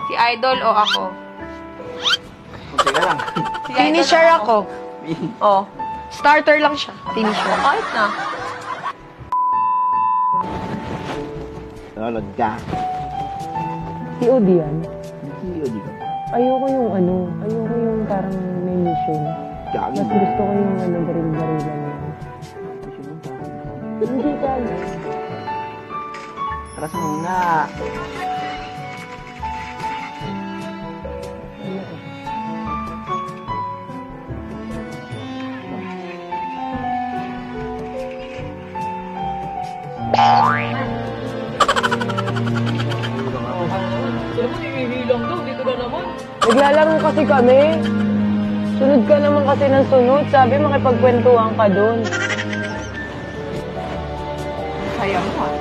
Si Idol o ako? Teka lang. Si Finisher Idol o ako. Oh. Starter lang siya. Finisher. Kahit na. Nalad ka. COD yan. COD ka. Ayoko yung ayoko yung parang may mission. Gagi. Mas gusto ko yung baril-baril lang yan. Hindi ka. Tara sa muna. Naglalaro kasi kami. Sunod ka naman kasi ng sunod. Sabi, makipagkwentuhan ka doon. Sayang mo ah.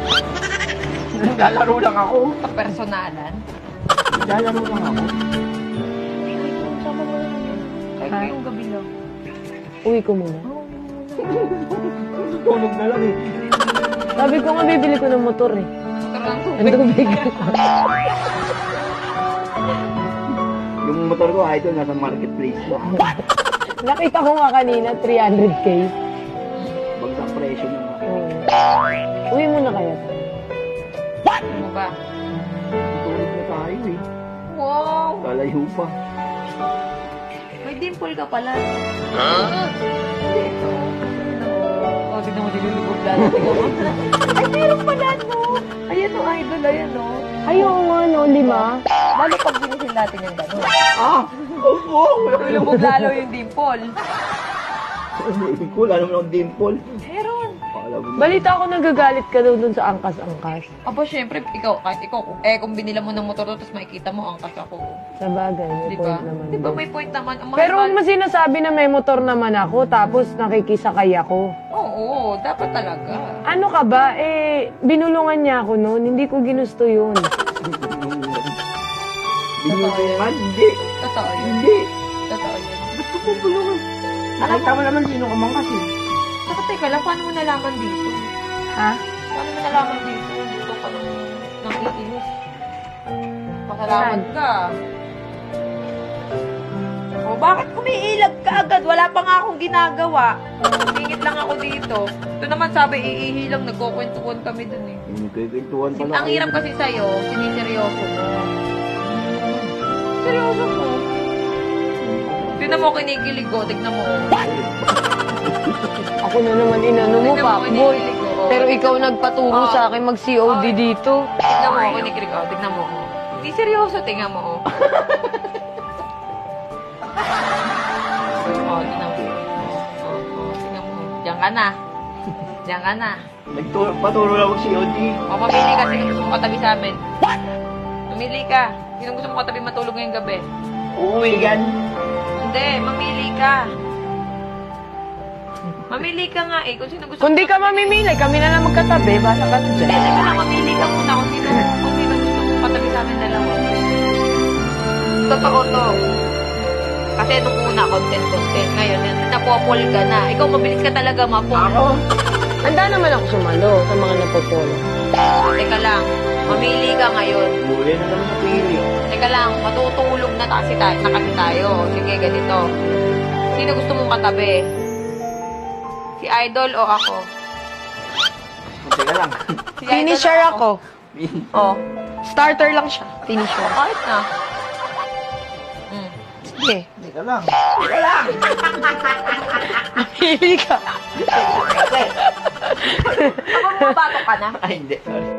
Naglalaro lang ako. Personalan. Naglalaro lang ako. Kahit Ha? ngayong gabi lang. Uwi ko muna. Tulog na lang eh. Sabi ko nga, bibili ko ng motor eh. Motor lang Ang tubig. Yung motor ko, idol, nasa marketplace mo. Nakita ko nga kanina, 300K. Bagsak presyo mo nga. Oo. Uwi muna kaya. Ano ba? Tulog na tayo eh. Wow! Lalayo pa. May dimple ka pala. Hindi. Oh, tignan mo, nilulubog lalo. Ay, meron pala, no? Ayan o, idol, ayan o. Ayaw nga, no, 5. Lalo pag binisin natin yung gano'n. Ah! Opo! Nilulubog lalo yung dimple. Hindi ko, alam mo ng dimple. Meron. Alam mo. Balita ko nagagalit ka daw dun sa angkas-angkas. Aba, syempre, kahit ikaw, kung binila mo ng motor to, tapos makikita mo, angkas ako. Sa bagay, may Diba? point naman. Diba, din. may point naman. Ang Pero mahal- huwag mo sinasabi na may motor naman ako, tapos nakikisakay ako. Oo, dapat talaga. Ano ka ba? Binulungan niya ako noon. Hindi ko ginusto yun. Binulungan? Hindi. Totoo yun. Hindi. Totoo yun. Ba't ko bubulungan? Nakita mo naman sino ka man kasi. Saka teka lang, paano mo nalaman dito? Ha? Paano mo nalaman dito? Gusto ka ng iinis. Makalaman ka. O, bakit umiilag ka agad? Wala pa nga akong ginagawa. Tingit lang ako dito. Ito naman sabi, iihi lang. Nagkukwentuhan kami dun eh. Nagkikwentuhan pala. Ang hirap kasi sa'yo, siniseryoso mo. Seryoso mo. Tignan mo kinikilig ko, tignan mo. Ako na naman inano mo, Tignan mo Pakboy. kinikilig ko. Pero ikaw nagpaturo Oh. sa akin mag-COD dito. Tignan mo kinikilig ko, tignan mo. Hindi seryoso, tignan mo. Oh, tignan mo. Oh, tignan mo. Diyan ka na. Diyan ka na. Paturo lang ako si Odi. O, mamili ka. Sino gusto mo katabi sa amin? Mamili ka. Sino gusto mo katabi matulog ngayong gabi? Uuwi yan. Hindi, mamili ka. Mamili ka nga eh. Kung sino gusto Kung di ka mamimili, kami na lang magkatabi. Bala ka na dyan. Teka lang, mamili ka muna kung sino gusto mo katabi sa amin dalawa. Totoo to. Kasi nung una, content. Ngayon, napopol ka na. Ikaw, mabilis ka talaga mapol. Ako? Handa naman ako sumalo sa mga napopolo. Teka lang, mamili ka ngayon. Muli na naman sa pili. Teka lang, matutulog na kasi tayo. Sige, ganito. Sino gusto mong katabi? Si Idol o ako? Teka lang. Si Idol Finisher o ako. Oh, Starter lang siya. Finisher. kahit na. Sige. Teka lang. Pili ka. Ako, bumabato ka na. Ay, hindi. Sorry.